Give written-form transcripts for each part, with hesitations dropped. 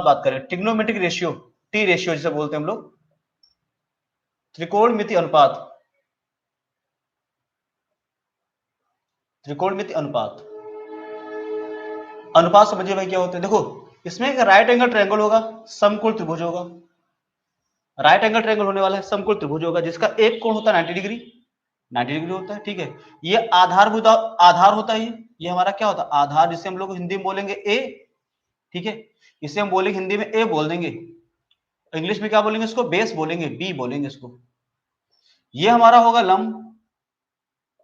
बात करें, trigonometric ratio, T ratio जिसे बोलते हैं हम लोग, त्रिकोणमिति अनुपात, त्रिकोणमिति अनुपात, अनुपात समझिए भाई क्या होते हैं। देखो इसमें एक राइट एंगल ट्रायंगल होगा, समकोण त्रिभुज होगा, राइट एंगल ट्रायंगल होने वाला है, समकोण त्रिभुज होगा जिसका एक कोण होता है 90 डिग्री, 90 डिग्री होता है, ठीक है। ये आधारभूत आधार होता है, ये हमारा क्या होता है आधार, जिसे हम लोग हिंदी में बोलेंगे ए, ठीक है। इसे हम बोलेंगे हिंदी में ए बोल देंगे, इंग्लिश में क्या बोलेंगे इसको, बेस बोलेंगे, बी बोलेंगे इसको। ये हमारा होगा लंब,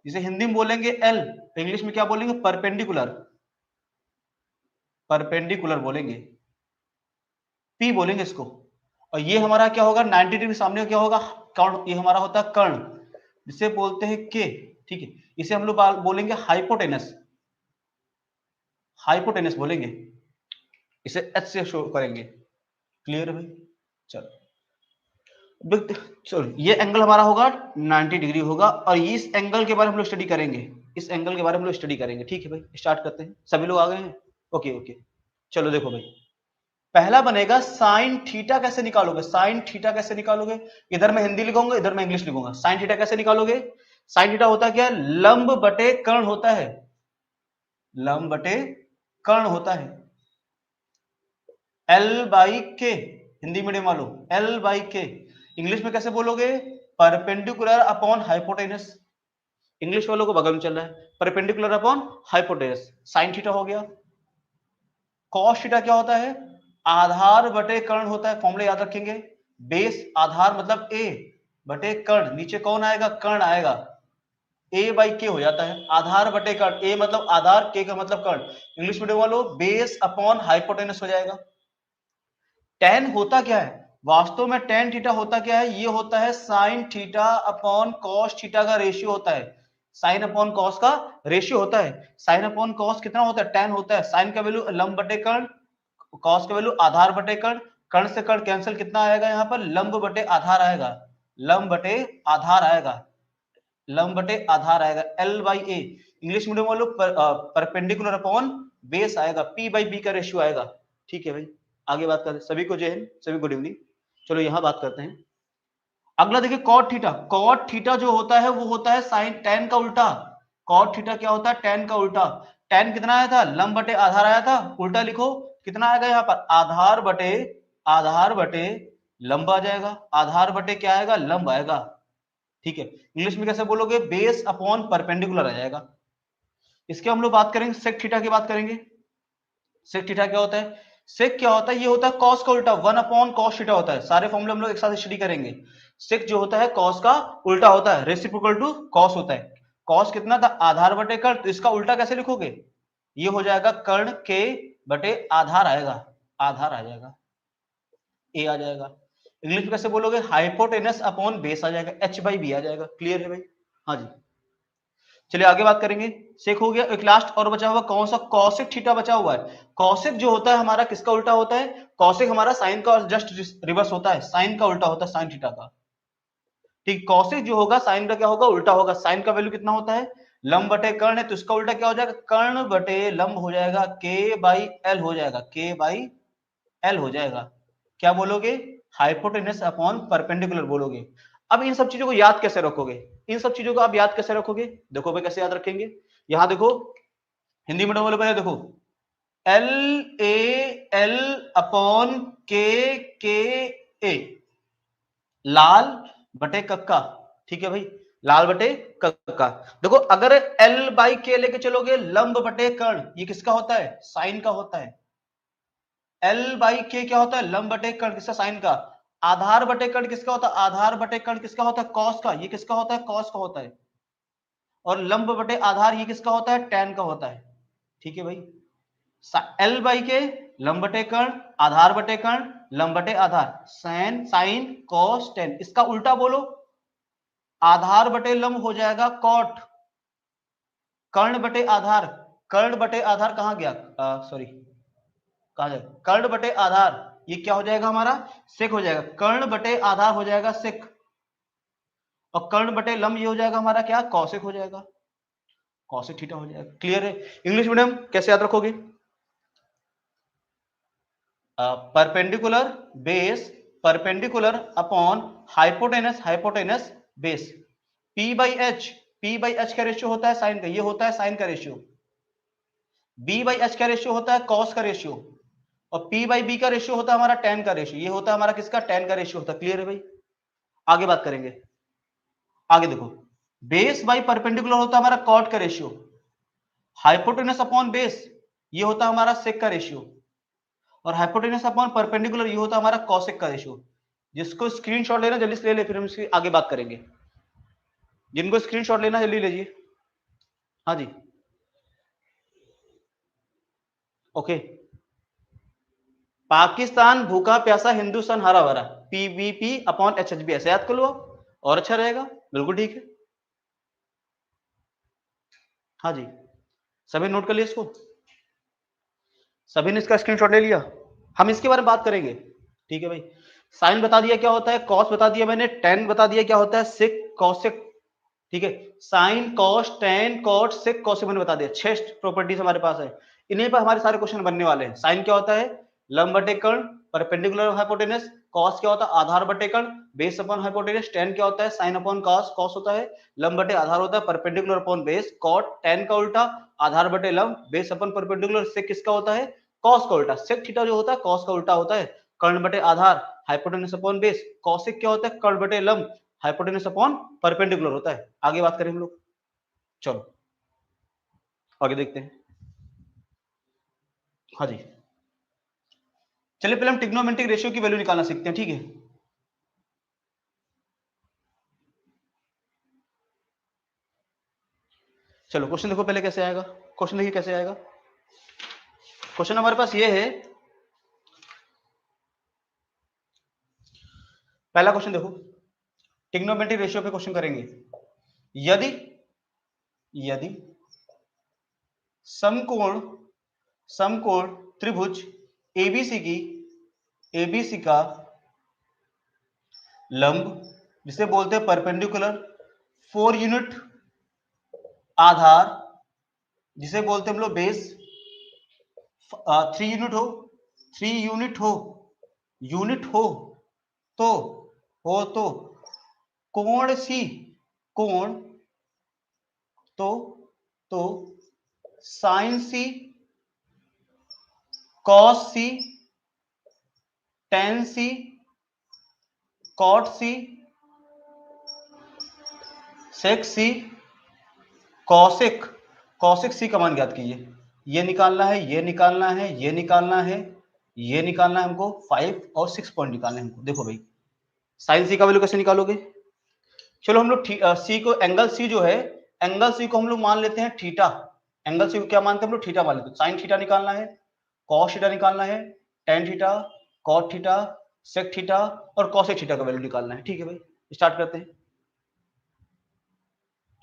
जिसे हिंदी में बोलेंगे एल, इंग्लिश में क्या बोलेंगे, परपेंडिकुलर, परपेंडिकुलर बोलेंगे, पी बोलेंगे इसको। और ये हमारा क्या होगा 90 डिग्री सामने क्या होगा कर्ण, ये हमारा होता है कर्ण, जिसे बोलते हैं के, ठीक है। इसे हम लोग बोलेंगे हाइपोटेनस, हाइपोटेनस बोलेंगे, इसे एच से शो करेंगे। क्लियर है भाई, चलो चलो ये एंगल हमारा होगा 90 डिग्री होगा, और इस एंगल के बारे में हम लोग स्टडी करेंगे, इस एंगल के बारे में हम लोग स्टडी करेंगे, ठीक है भाई। स्टार्ट करते हैं, सभी लोग आ गए हैं, ओके ओके। चलो देखो भाई, पहला बनेगा साइन थीटा कैसे निकालोगे, साइन थीटा कैसे निकालोगे, इधर मैं हिंदी लिखूंगा, इधर मैं इंग्लिश लिखूंगा। साइन थीटा कैसे निकालोगे, साइन थीटा होता क्या है, लंब बटे कर्ण होता है, लंब बटे कर्ण होता है, एल बाई के, हिंदी मीडियम वालों एल बाई के। इंग्लिश में कैसे बोलोगे, परपेंडिकुलर अपॉन हाइपोटेनस, इंग्लिश वालों को बगल में चल रहा है, perpendicular upon hypotenuse, sine theta हो गया। कॉस थीटा क्या होता है, आधार बटे कर्ण होता है, फॉर्मूला याद रखेंगे, बेस आधार मतलब ए बटे कर्ण, नीचे कौन आएगा, कर्ण आएगा, ए बाई के हो जाता है, आधार बटे कर्ण, ए मतलब आधार, के का मतलब कर्ण, इंग्लिश मीडियम वालों बेस अपॉन हाइपोटेनस हो जाएगा। टेन होता क्या है, वास्तव में टेन थीटा होता क्या है, ये होता है sine theta upon cos theta का रेशियो होता है, साइन अपॉन कॉस का रेशियो होता है। साइन अपॉन कॉस कितना होता है, टेन होता है, साइन का वैल्यू लंब बटे कर्ण, कॉस का वैल्यू आधार बटे कर्ण, कर्ण से कर्ण कैंसिल, कितना आएगा यहाँ पर, लंब बटे आधार आएगा, लंब बटे आधार आएगा, लंब बटे आधार आएगा, L by A, English medium वालों परपेंडिकुलर अपॉन बेस आएगा, पी बाई बी का रेशियो आएगा, ठीक है भाई। आगे बात करते हैं, सभी को जय हिंद, सभी गुड इवनिंग। चलो यहां बात करते हैं, अगला देखिए कॉट थीटा, कॉट थीटा जो होता है वो होता है साइन टेन का उल्टा, कॉट थीटा क्या होता है, टेन का उल्टा। टेन कितना आया था, लंब बटे आधार आया था, उल्टा लिखो कितना आएगा यहाँ पर, आधार बटे लंब आ जाएगा, आधार बटे क्या आएगा, लंब आएगा, ठीक है। इंग्लिश में कैसे बोलोगे, बेस अपॉन परपेंडिकुलर आ जाएगा। इसके हम लोग बात करेंगे सेक थीटा की बात करेंगे, सेक थीटा क्या होता है, सेक क्या होता है, ये होता है कॉस का उल्टा, वन अपॉन कॉस थीटा होता है, सारे फॉर्मूले हम लोग एक साथ स्टडी करेंगे। सेक जो होता है कॉस का उल्टा होता है, रेसिप्रोकल टू कॉस होता है। कॉस कितना था, आधार बटे कर्ण, तो इसका उल्टा कैसे लिखोगे, ये हो जाएगा कर्ण के बटे आधार आएगा, आधार आ जाएगा, ए आ जाएगा। इंग्लिश में कैसे बोलोगे, हाइपोटेनस अपॉन बेस आ जाएगा, एच बाई बी आ जाएगा। क्लियर है भाई, हाँ जी। चलिए आगे बात करेंगे, सेक हो गया, एक लास्ट और बचा हुआ कौन सा, कौशिक थीटा बचा हुआ है। कौशिक जो होता है हमारा किसका उल्टा होता है, कौशिक हमारा साइन का जस्ट रिवर्स होता है, साइन का उल्टा होता है साइन थीटा का, ठीक। कौशिक जो होगा साइन का क्या होगा, उल्टा होगा, साइन का वैल्यू कितना होता है, लंब बटे कर्ण है, तो इसका उल्टा क्या हो जाएगा, कर्ण बटे लंब हो जाएगा, के बाई एल हो जाएगा, के बाई एल हो जाएगा। क्या बोलोगे, हाइपोटेनस अपॉन परपेंडिकुलर बोलोगे। अब इन सब चीजों को याद कैसे रखोगे, इन सब चीजों को आप याद कैसे रखोगे, देखो भाई कैसे याद रखेंगे, यहां देखो हिंदी मीडियम वाले पहले देखो, एल ए एल अपॉन के ए, लाल बटे कक्का, ठीक है भाई, लाल बटे कक्का। देखो अगर एल बाई के लेके चलोगे, लंब बटे कर्ण, ये किसका होता है, साइन का होता है, एल बाई के क्या होता है, लंब बटे कर्ण, किसका, साइन का। आधार बटे कर्ण किसका होता है, आधार बटे कर्ण किसका होता है, कॉस का, ये किसका होता है, कॉस का होता है। और लंब बटे आधार ये किसका होता है, टैन का होता है, ठीक है भाई। एल बाई के लंब बटे कर्ण, आधार बटे कर्ण, लंब बटे आधार, साइन साइन कॉस टेन, इसका उल्टा बोलो, आधार बटे लंब हो जाएगा कॉट, कर्ण बटे आधार, कर्ण बटे आधार कहां गया, सॉरी कहा जाए, कर्ण बटे आधार, ये क्या हो जाएगा हमारा, सेक हो जाएगा, कर्ण बटे आधार हो जाएगा सेक, और कर्ण बटे लंब ये हो जाएगा हमारा क्या, कौशिक हो जाएगा, कौशिक थीटा हो जाएगा। क्लियर है, इंग्लिश मीडियम कैसे याद रखोगे, perpendicular base, perpendicular upon hypotenuse, hypotenuse base. P by H, P by H का रेशियो होता है साइन का, ये होता है साइन का रेशियो। B बाई एच का रेशियो होता है कॉस का रेशियो, और P बाई बी का रेशियो होता है हमारा tan का रेशियो। ये होता है हमारा किसका, tan का रेशियो होता है। क्लियर है भाई? आगे बात करेंगे। आगे देखो, बेस बाई परपेंडिकुलर होता है हमारा कॉट का रेशियो, हाइपोटेनस अपॉन बेस ये होता है हमारा सेक का रेशियो, और हाइपोटेनस अपॉन परपेंडिकुलर ये होता है हमारा कॉसेक का रेशियो। जिसको स्क्रीनशॉट लेना जल्दी से ले ले, फिर हम इसकी आगे बात करेंगे। जिनको स्क्रीनशॉट लेना जल्दी लीजिए। हाँ जी, ओके। पाकिस्तान भूखा प्यासा, हिंदुस्तान हरा भरा, पीवीपी अपॉन एचएचबी, ऐसे याद कर लो और अच्छा रहेगा। बिल्कुल ठीक है। हाँ जी, सभी नोट कर लिया इसको, सभी ने इसका स्क्रीनशॉट ले लिया। हम इसके बारे में बात करेंगे, ठीक है भाई। साइन बता दिया क्या होता है, कॉस बता दिया मैंने, टेन बता दिया क्या होता है, सिक कॉसेक, ठीक है। साइन कॉस टेन कॉट सिक कॉसेक मैंने बता दिया। 6 प्रॉपर्टीज हमारे पास है, इन्हीं पर हमारे सारे क्वेश्चन बनने वाले हैं। साइन क्या होता है, लंब बटे कर्ण, परपेंडिकुलर हाइपोटेनस। कॉस क्या होता है, आधार बटे कर्ण, बेस अपॉन हाइपोटेनस। टेन क्या होता है, साइन अपॉन कॉस, कॉस होता है लंब बटे आधार होता है, perpendicular upon base. Cot tan का उल्टा, आधार बटे लंब, बेस अपॉन परपेंडिकुलर। सिक किसका होता है, कॉस का उल्टा। सेक थीटा जो होता है कॉस का उल्टा होता है। कर्ण बटे आधार, हाइपोटेनस अपॉन बेस। कॉसिक क्या होता है, कर्ण बटे लंब, हाइपोटेनस अपॉन परपेंडिकुलर होता है। आगे बात करें हम लोग, चलो आगे देखते हैं। हाँ जी, चलिए पहले हम ट्रिग्नोमेट्रिक रेशियो की वैल्यू निकालना सीखते हैं, ठीक है। चलो क्वेश्चन देखो पहले कैसे आएगा। क्वेश्चन देखिए कैसे आएगा। क्वेश्चन हमारे पास ये है, पहला क्वेश्चन देखो, ट्रिग्नोमेट्रिक रेशियो पे क्वेश्चन करेंगे। यदि यदि समकोण समकोण त्रिभुज एबीसी का लंब, जिसे बोलते हैं परपेंडिकुलर, 4 यूनिट आधार, जिसे बोलते हैं हम लोग बेस, 3 यूनिट हो, 3 यूनिट हो, यूनिट तो हो तो कोण सी, कोण तो साइन सी, कॉस सी, टेन सी, कॉट सी, सेक सी, कॉसिक, कॉसिक सी का मान ज्ञात कीजिए। ये निकालना है, ये निकालना है, ये निकालना है, ये निकालना है हमको। 5 और 6 पॉइंट निकालने हैं हमको। देखो भाई, साइन सी का वैल्यू कैसे निकालोगे। चलो हम लोग सी को, एंगल सी जो है, एंगल सी को हम लोग मान लेते हैं थीटा। एंगल सी को क्या मानते हैं हम लोग, थीटा मान लेते हैं। साइन थीटा निकालना है, कॉस थीटा निकालना है, tan theta, cot theta, sec theta और कॉसेक थीटा का वैल्यू निकालना है। ठीक है भाई, स्टार्ट करते हैं।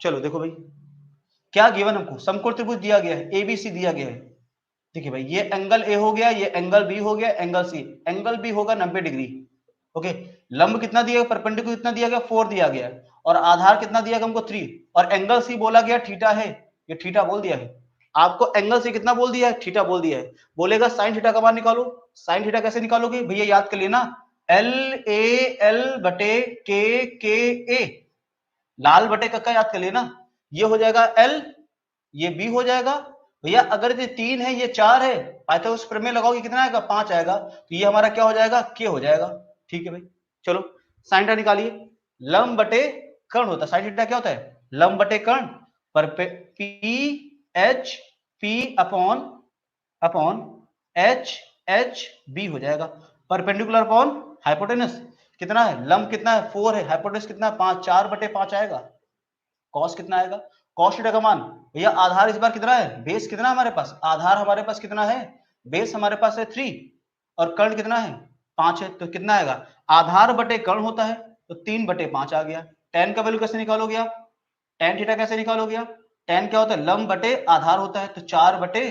चलो देखो भाई, क्या गिवन हमको, समकोण त्रिभुज दिया गया है, एबीसी दिया गया है। देखिए भाई, ये एंगल ए हो गया, ये एंगल बी हो गया, एंगल सी, एंगल बी होगा 90 डिग्री। ओके, लंब कितना दिया गया, परपेंडिकुलर कितना दिया गया, 4 दिया गया, और आधार कितना दिया गया हमको 3, और एंगल सी बोला गया थीटा है, ये थीटा बोल दिया है आपको। एंगल सी कितना बोल दिया है, थीटा बोल दिया है। बोलेगा साइन थीटा का मान निकालो। साइन थीटा कैसे निकालोगे भैया, याद कर लेना, एल ए एल बटे के ए, लाल बटे कक्का याद कर लेना। ये हो जाएगा एल, ये बी हो जाएगा भैया। अगर ये 3 है, ये 4 है, पाइथागोरस प्रमेय लगाओगे कितना आएगा, 5 आएगा। तो ये हमारा क्या हो जाएगा, के हो जाएगा। ठीक है भाई, चलो साइन थीटा निकालिए। लंब बटे कर्ण होता है, साइन थीटा क्या होता है, लंब बटे कर्ण, पर P H P upon upon H H B हो जाएगा। परपेंडिकुलर अपॉन हाइपोटेनस कितना है, लंब कितना है 4 है, हाइपोटेनस कितना है 5, 4 बटे 5 आएगा। कॉस कितना आएगा, कॉस थीटा का मान भैया, आधार इस बार कितना है, बेस कितना है हमारे पास, आधार हमारे पास कितना है, बेस हमारे पास है 3, और कर्ण कितना है 5 है। तो कितना आएगा, आधार बटे कर्ण होता है, तो 3 बटे 5 आ गया। टेन का वैल्यू कैसे निकालोगे आप, टेन थीटा कैसे निकालोगे आप, टेन क्या होता है, लंब बटे आधार होता है, तो 4 बटे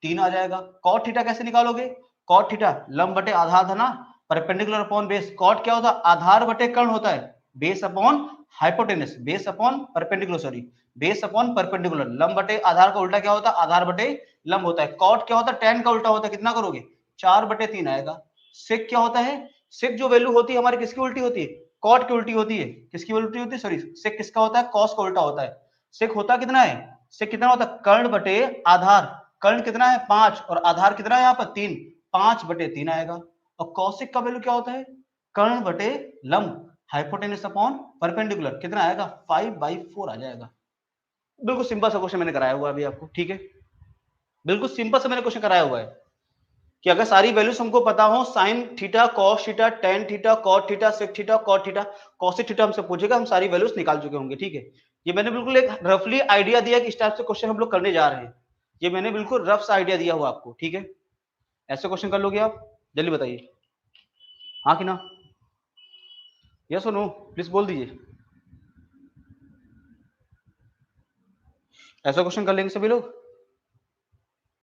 3 आ जाएगा। कॉट थीटा कैसे निकालोगे, कॉट थीटा लंब बटे आधार था ना, परपेंडिकुलर अपॉन बेस। कॉट क्या होता है, आधार बटे कर्ण होता है, base upon hypotenuse, base upon perpendicular, sorry base upon perpendicular. लंब बटे आधार का उल्टा क्या होता है, आधार बटे लंब होता है। कॉट क्या होता है, टेन का उल्टा होता है, कितना करोगे 4 बटे 3 आएगा। सेक क्या होता है? सेक जो वैल्यू होती है हमारी किसकी उल्टी होती है? कॉट की उल्टी होती है। किसकी उल्टी होती है? सॉरी, सेक किसका होता है? कॉस का उल्टा होता है। सेक होता कितना है? सेक कितना होता है? कर्ण बटे आधार। कर्ण कितना है? 5 और आधार कितना है यहाँ पर? 3। 5/3 आएगा। और कौशिक का वैल्यू क्या होता है? कर्ण बटे लंब, हाइपोटेनस अपॉन परपेंडिकुलर, कितना आएगा? 5/4 आ जाएगा। बिल्कुल सिंपल सा क्वेश्चन मैंने कराया हुआ है अभी आपको, ठीक है? बिल्कुल सिंपल सा मैंने क्वेश्चन कराया हुआ है कि अगर सारी वैल्यूज हमको पता हो, sine theta, cos theta, tan theta, cot theta, sec theta, cot theta, cosec theta हमसे पूछेगा, हम सारी वैल्यूज निकाल चुके होंगे, ठीक है? ये मैंने बिल्कुल एक रफली आइडिया दिया कि इस टाइप से क्वेश्चन हम लोग करने जा रहे हैं। ये मैंने बिल्कुल रफ सा आइडिया दिया हुआ आपको, ठीक है? ऐसे क्वेश्चन कर लोगे आप? जल्दी बताइए, हाँ कि ना? यस और नो, प्लीज बोल दीजिए। ऐसा क्वेश्चन कर लेंगे सभी लोग?